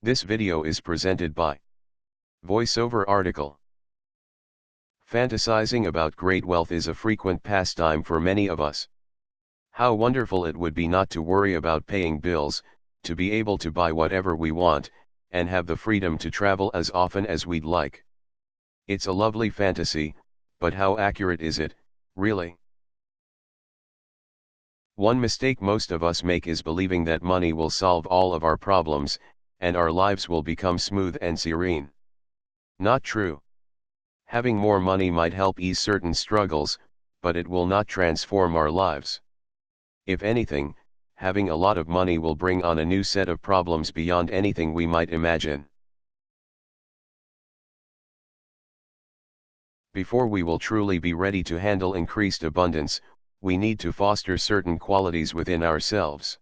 This video is presented by Voiceover article. Fantasizing about great wealth is a frequent pastime for many of us. How wonderful it would be not to worry about paying bills, to be able to buy whatever we want, and have the freedom to travel as often as we'd like. It's a lovely fantasy, but how accurate is it, really? One mistake most of us make is believing that money will solve all of our problems, and our lives will become smooth and serene. Not true. Having more money might help ease certain struggles, but it will not transform our lives. If anything, having a lot of money will bring on a new set of problems beyond anything we might imagine. Before we will truly be ready to handle increased abundance, we need to foster certain qualities within ourselves.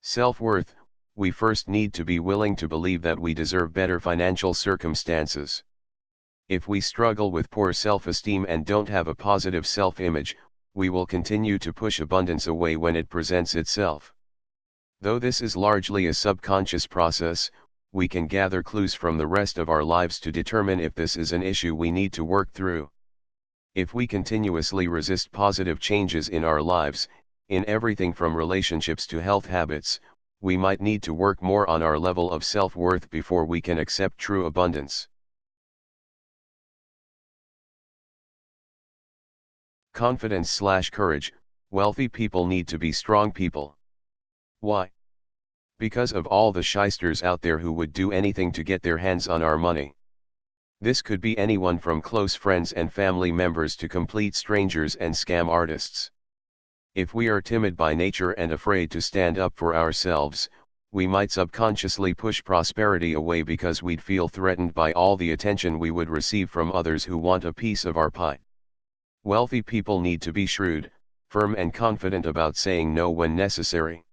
Self-worth. We first need to be willing to believe that we deserve better financial circumstances. If we struggle with poor self-esteem and don't have a positive self-image, we will continue to push abundance away when it presents itself. Though this is largely a subconscious process, we can gather clues from the rest of our lives to determine if this is an issue we need to work through. If we continuously resist positive changes in our lives, in everything from relationships to health habits, we might need to work more on our level of self-worth before we can accept true abundance. Confidence/courage. Wealthy people need to be strong people. Why? Because of all the shysters out there who would do anything to get their hands on our money. This could be anyone from close friends and family members to complete strangers and scam artists. If we are timid by nature and afraid to stand up for ourselves, we might subconsciously push prosperity away because we'd feel threatened by all the attention we would receive from others who want a piece of our pie. Wealthy people need to be shrewd, firm and confident about saying no when necessary.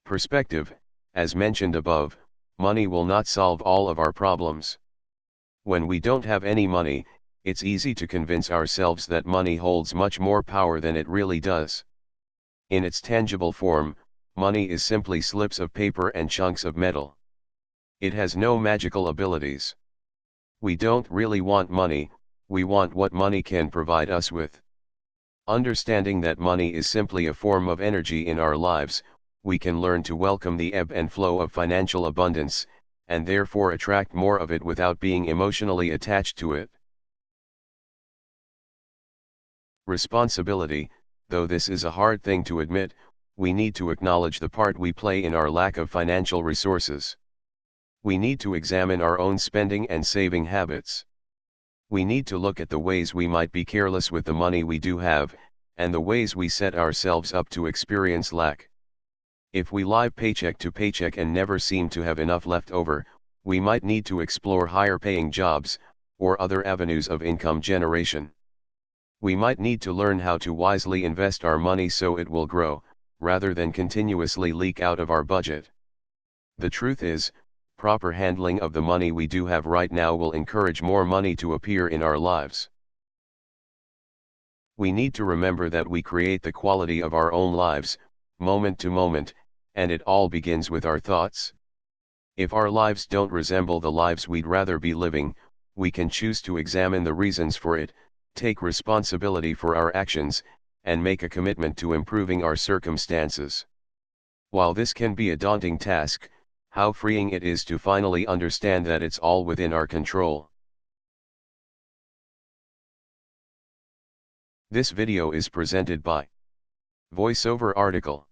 Perspective. As mentioned above, money will not solve all of our problems. When we don't have any money, it's easy to convince ourselves that money holds much more power than it really does. In its tangible form, money is simply slips of paper and chunks of metal. It has no magical abilities. We don't really want money, we want what money can provide us with. Understanding that money is simply a form of energy in our lives, we can learn to welcome the ebb and flow of financial abundance, and therefore attract more of it without being emotionally attached to it. Responsibility. Though this is a hard thing to admit, we need to acknowledge the part we play in our lack of financial resources. We need to examine our own spending and saving habits. We need to look at the ways we might be careless with the money we do have, and the ways we set ourselves up to experience lack. If we live paycheck to paycheck and never seem to have enough left over, we might need to explore higher paying jobs, or other avenues of income generation. We might need to learn how to wisely invest our money so it will grow, rather than continuously leak out of our budget. The truth is, proper handling of the money we do have right now will encourage more money to appear in our lives. We need to remember that we create the quality of our own lives, moment to moment, and it all begins with our thoughts. If our lives don't resemble the lives we'd rather be living, we can choose to examine the reasons for it, take responsibility for our actions, and make a commitment to improving our circumstances. While this can be a daunting task, how freeing it is to finally understand that it's all within our control. This video is presented by Voiceover article.